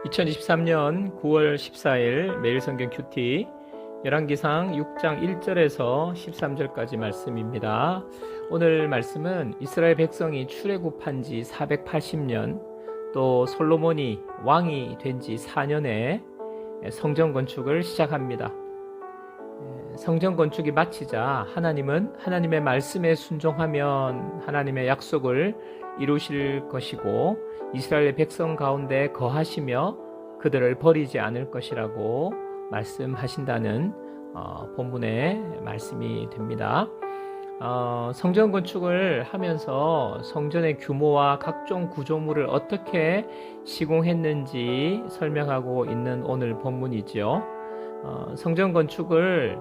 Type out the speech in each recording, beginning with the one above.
2023년 9월 14일 매일 성경 큐티 열왕기상 6장 1절에서 13절까지 말씀입니다. 오늘 말씀은 이스라엘 백성이 출애굽한 지 480년 또 솔로몬이 왕이 된 지 4년에 성전 건축을 시작합니다. 성전 건축이 마치자 하나님은 하나님의 말씀에 순종하면 하나님의 약속을 이루실 것이고 이스라엘 백성 가운데 거하시며 그들을 버리지 않을 것이라고 말씀하신다는 본문의 말씀이 됩니다. 성전 건축을 하면서 성전의 규모와 각종 구조물을 어떻게 시공했는지 설명하고 있는 오늘 본문이죠. 성전 건축을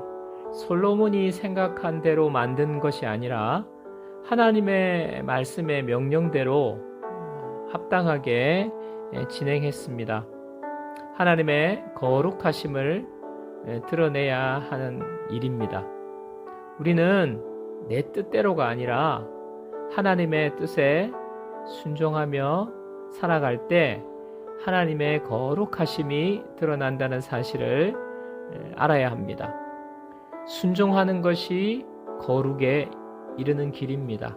솔로몬이 생각한 대로 만든 것이 아니라 하나님의 말씀의 명령대로 합당하게 진행했습니다. 하나님의 거룩하심을 드러내야 하는 일입니다. 우리는 내 뜻대로가 아니라 하나님의 뜻에 순종하며 살아갈 때 하나님의 거룩하심이 드러난다는 사실을 알아야 합니다. 순종하는 것이 거룩에 이르는 길입니다.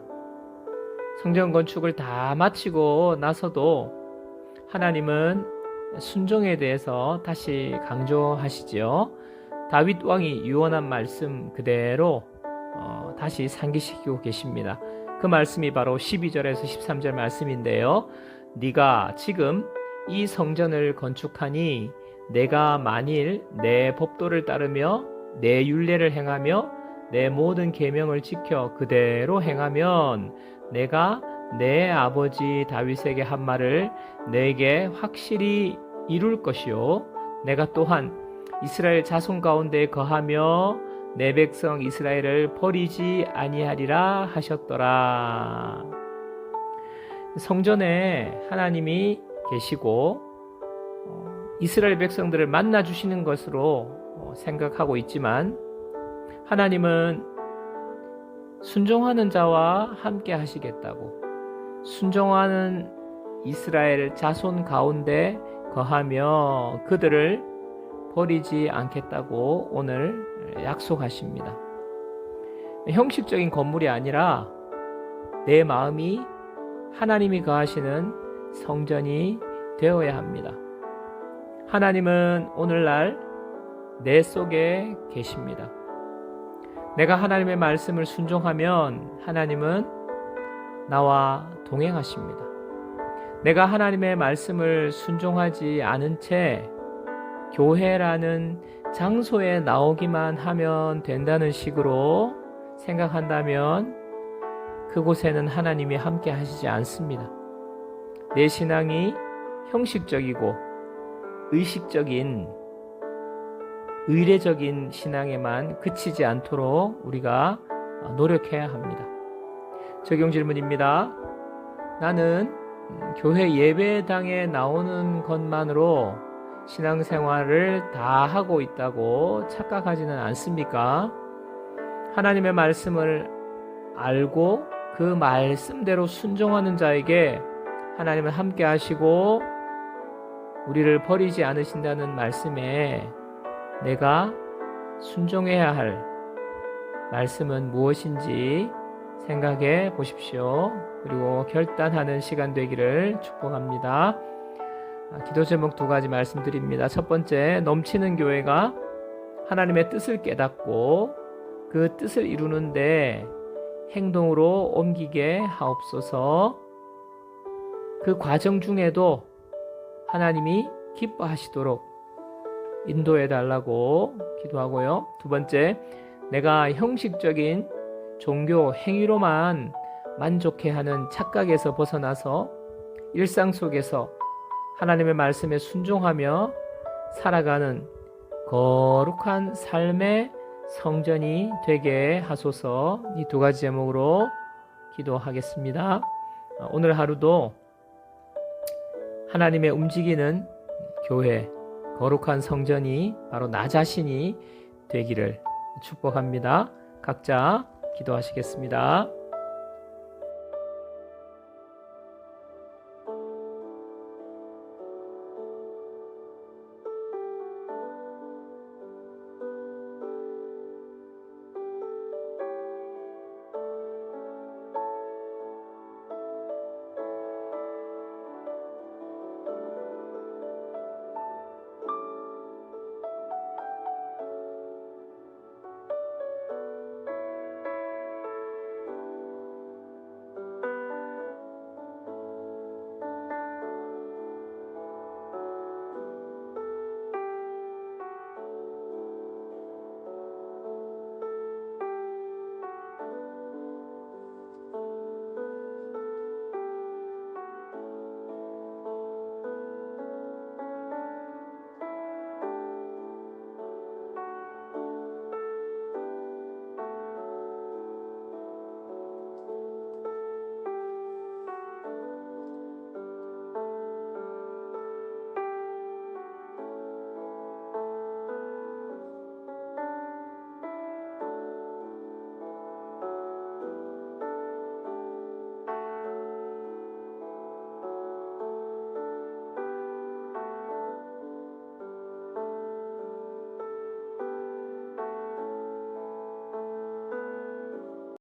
성전 건축을 다 마치고 나서도 하나님은 순종에 대해서 다시 강조하시지요. 다윗 왕이 유언한 말씀 그대로 다시 상기시키고 계십니다. 그 말씀이 바로 12절에서 13절 말씀인데요. 네가 지금 이 성전을 건축하니 내가 만일 내 법도를 따르며 내 율례를 행하며 내 모든 계명을 지켜 그대로 행하면 내가 내 아버지 다윗에게 한 말을 내게 확실히 이룰 것이요 내가 또한 이스라엘 자손 가운데 거하며 내 백성 이스라엘을 버리지 아니하리라 하셨더라. 성전에 하나님이 계시고 이스라엘 백성들을 만나 주시는 것으로 생각하고 있지만 하나님은 순종하는 자와 함께 하시겠다고, 순종하는 이스라엘 자손 가운데 거하며 그들을 버리지 않겠다고 오늘 약속하십니다. 형식적인 건물이 아니라 내 마음이 하나님이 거하시는 성전이 되어야 합니다. 하나님은 오늘날 내 속에 계십니다. 내가 하나님의 말씀을 순종하면 하나님은 나와 동행하십니다. 내가 하나님의 말씀을 순종하지 않은 채 교회라는 장소에 나오기만 하면 된다는 식으로 생각한다면 그곳에는 하나님이 함께 하시지 않습니다. 내 신앙이 형식적이고 의식적인 의례적인 신앙에만 그치지 않도록 우리가 노력해야 합니다. 적용 질문입니다. 나는 교회 예배당에 나오는 것만으로 신앙생활을 다 하고 있다고 착각하지는 않습니까? 하나님의 말씀을 알고 그 말씀대로 순종하는 자에게 하나님은 함께 하시고 우리를 버리지 않으신다는 말씀에 내가 순종해야 할 말씀은 무엇인지 생각해 보십시오. 그리고 결단하는 시간 되기를 축복합니다. 기도 제목 2가지 말씀드립니다. 첫 번째, 넘치는 교회가 하나님의 뜻을 깨닫고 그 뜻을 이루는데 행동으로 옮기게 하옵소서. 그 과정 중에도 하나님이 기뻐하시도록 인도해 달라고 기도하고요. 두 번째, 내가 형식적인 종교 행위로만 만족해하는 착각에서 벗어나서 일상 속에서 하나님의 말씀에 순종하며 살아가는 거룩한 삶의 성전이 되게 하소서. 이 2가지 제목으로 기도하겠습니다. 오늘 하루도 하나님의 움직이는 교회, 거룩한 성전이 바로 나 자신이 되기를 축복합니다. 각자 기도하시겠습니다.